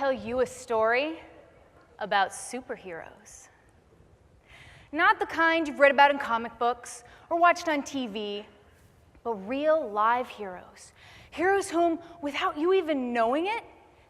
tell you a story about superheroes. Not the kind you've read about in comic books or watched on TV, but real live heroes. Heroes whom, without you even knowing it,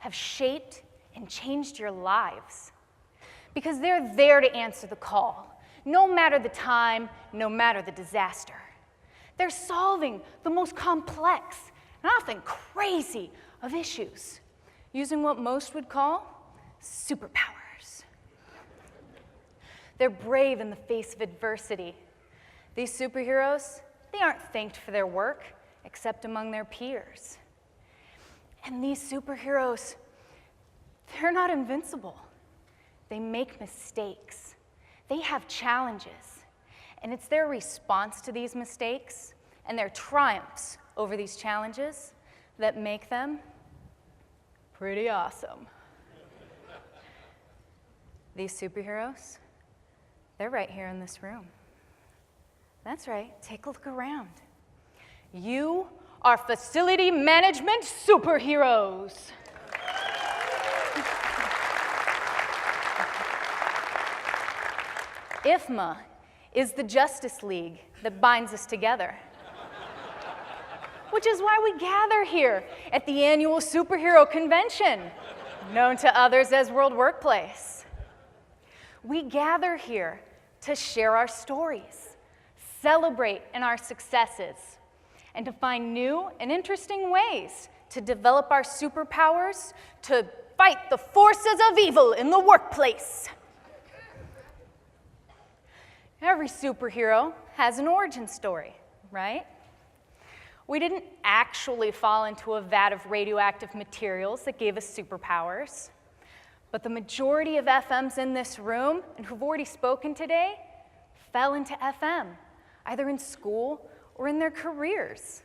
have shaped and changed your lives. Because they're there to answer the call, no matter the time, no matter the disaster. They're solving the most complex and often crazy of issues, using what most would call superpowers. They're brave in the face of adversity. These superheroes, they aren't thanked for their work, except among their peers. And these superheroes, they're not invincible. They make mistakes. They have challenges. And it's their response to these mistakes and their triumphs over these challenges that make them pretty awesome. These superheroes, they're right here in this room. That's right, take a look around. You are facility management superheroes. IFMA is the Justice League that binds us together. Which is why we gather here at the annual superhero convention, known to others as World Workplace. We gather here to share our stories, celebrate in our successes, and to find new and interesting ways to develop our superpowers to fight the forces of evil in the workplace. Every superhero has an origin story, right? We didn't actually fall into a vat of radioactive materials that gave us superpowers, but the majority of FMs in this room and who've already spoken today fell into FM, either in school or in their careers.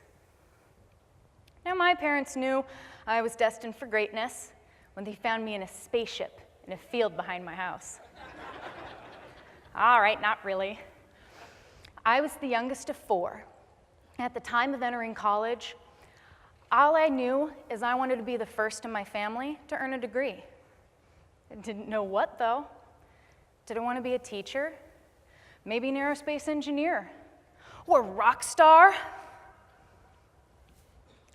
Now, my parents knew I was destined for greatness when they found me in a spaceship in a field behind my house. All right, not really. I was the youngest of 4. At the time of entering college, all I knew is I wanted to be the first in my family to earn a degree. I didn't know what, though. Did I want to be a teacher? Maybe an aerospace engineer? Or rock star?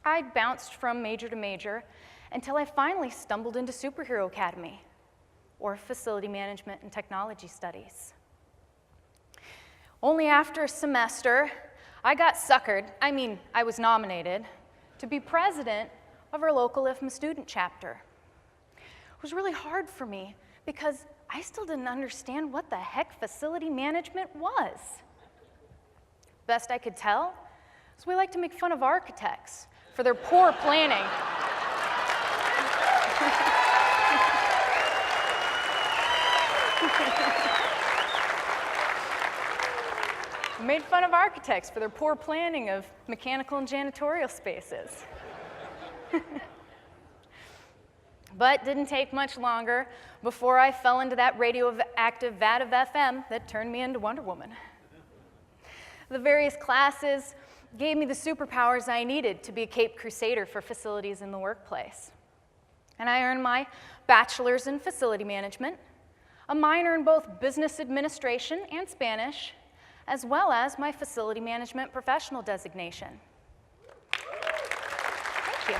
I bounced from major to major until I finally stumbled into Superhero Academy, or Facility Management and Technology Studies. Only after a semester, I got suckered, I was nominated, to be president of our local IFMA student chapter. It was really hard for me because I still didn't understand what the heck facility management was. Best I could tell is we like to make fun of architects for their poor planning. Made fun of architects for their poor planning of mechanical and janitorial spaces. But didn't take much longer before I fell into that radioactive vat of FM that turned me into Wonder Woman. The various classes gave me the superpowers I needed to be a Cape Crusader for facilities in the workplace. And I earned my bachelor's in facility management, a minor in both business administration and Spanish, as well as my facility management professional designation. Thank you.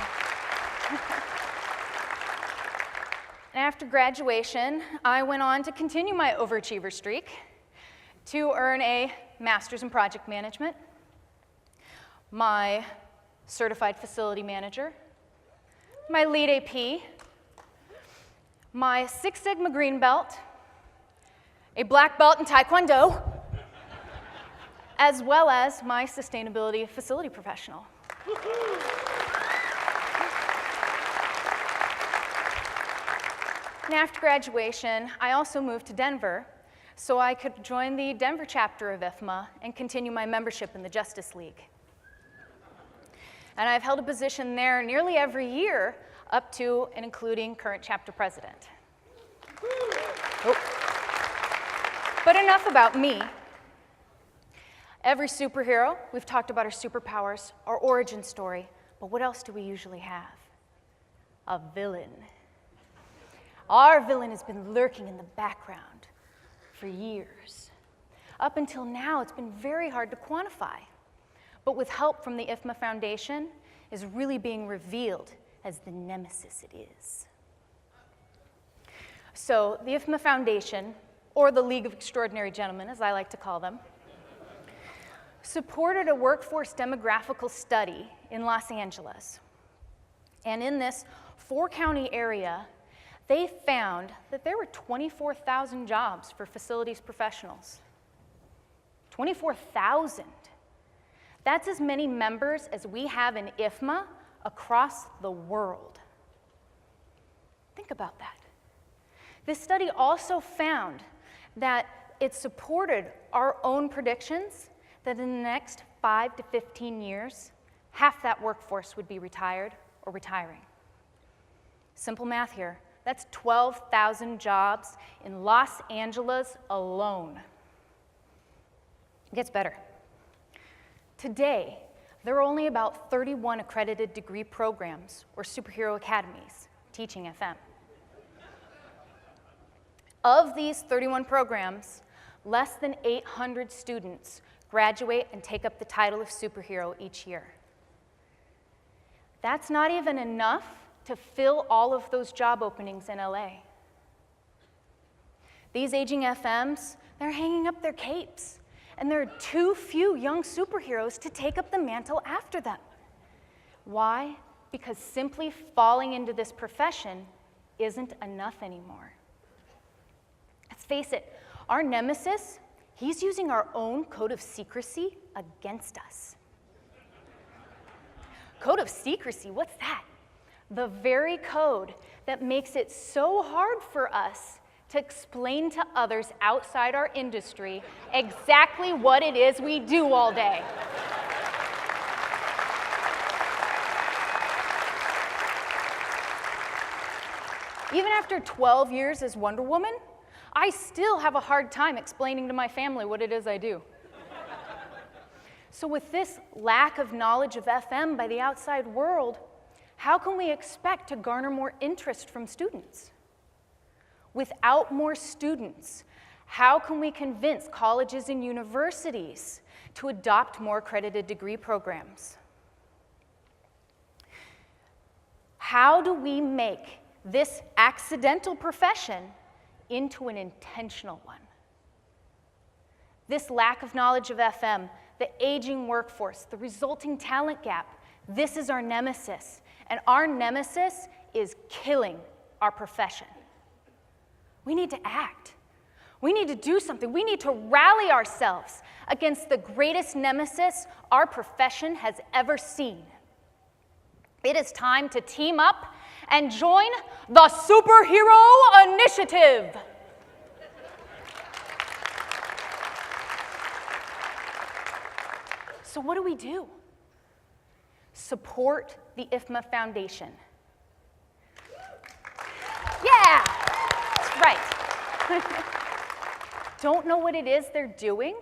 After graduation, I went on to continue my overachiever streak to earn a master's in project management, my certified facility manager, my lead AP, my Six Sigma green belt, a black belt in Taekwondo, as well as my sustainability facility professional. And after graduation, I also moved to Denver so I could join the Denver chapter of IFMA and continue my membership in the Justice League. And I've held a position there nearly every year up to and including current chapter president. Oh. But enough about me. Every superhero, we've talked about our superpowers, our origin story, but what else do we usually have? A villain. Our villain has been lurking in the background for years. Up until now, it's been very hard to quantify. But with help from the IFMA Foundation, is really being revealed as the nemesis it is. So the IFMA Foundation, or the League of Extraordinary Gentlemen, as I like to call them, supported a workforce demographical study in Los Angeles. And in this 4-county area, they found that there were 24,000 jobs for facilities professionals. 24,000. That's as many members as we have in IFMA across the world. Think about that. This study also found that it supported our own predictions that in the next 5 to 15 years, half that workforce would be retired or retiring. Simple math here. That's 12,000 jobs in Los Angeles alone. It gets better. Today, there are only about 31 accredited degree programs or superhero academies teaching FM. Of these 31 programs, less than 800 students graduate and take up the title of superhero each year. That's not even enough to fill all of those job openings in LA. These aging FMs, they're hanging up their capes, and there are too few young superheroes to take up the mantle after them. Why? Because simply falling into this profession isn't enough anymore. Let's face it, our nemesis, he's using our own code of secrecy against us. Code of secrecy, what's that? The very code that makes it so hard for us to explain to others outside our industry exactly what it is we do all day. Even after 12 years as Wonder Woman, I still have a hard time explaining to my family what it is I do. So with this lack of knowledge of FM by the outside world, how can we expect to garner more interest from students? Without more students, how can we convince colleges and universities to adopt more accredited degree programs? How do we make this accidental profession into an intentional one? This lack of knowledge of FM, the aging workforce, the resulting talent gap, this is our nemesis. And our nemesis is killing our profession. We need to act. We need to do something. We need to rally ourselves against the greatest nemesis our profession has ever seen. It is time to team up and join the Superhero Initiative. So what do? Support the IFMA Foundation. Yeah, that's right. Don't know what it is they're doing?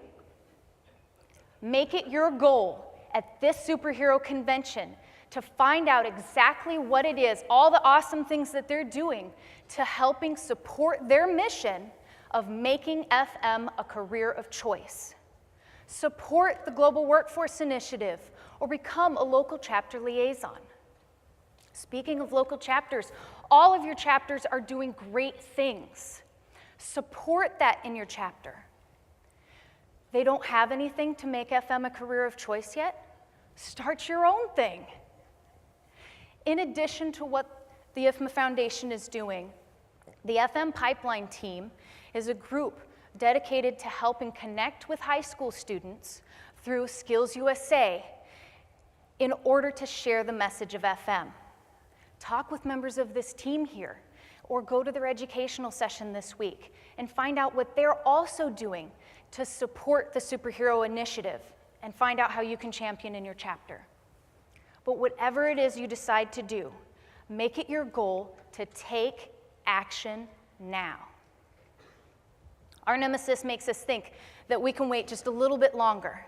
Make it your goal at this superhero convention to find out exactly what it is, all the awesome things that they're doing to helping support their mission of making FM a career of choice. Support the Global Workforce Initiative or become a local chapter liaison. Speaking of local chapters, all of your chapters are doing great things. Support that in your chapter. They don't have anything to make FM a career of choice yet? Start your own thing. In addition to what the IFMA Foundation is doing, the FM Pipeline team is a group dedicated to helping connect with high school students through Skills USA in order to share the message of FM. Talk with members of this team here, or go to their educational session this week and find out what they're also doing to support the Superhero Initiative and find out how you can champion in your chapter. But whatever it is you decide to do, make it your goal to take action now. Our nemesis makes us think that we can wait just a little bit longer.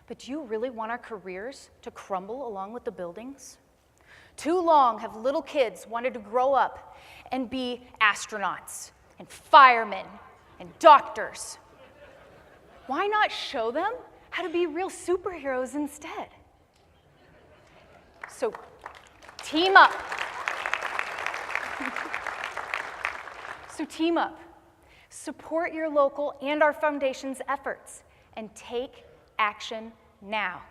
But do you really want our careers to crumble along with the buildings? Too long have little kids wanted to grow up and be astronauts and firemen and doctors. Why not show them how to be real superheroes instead? So team up. So team up. Support your local and our foundation's efforts and take action now.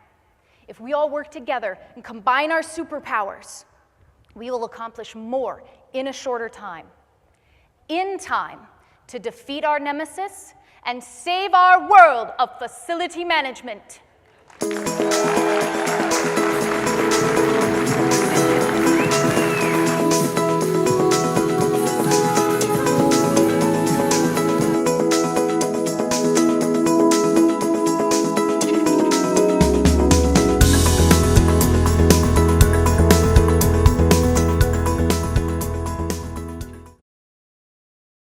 If we all work together and combine our superpowers, we will accomplish more in a shorter time. In time to defeat our nemesis and save our world of facility management.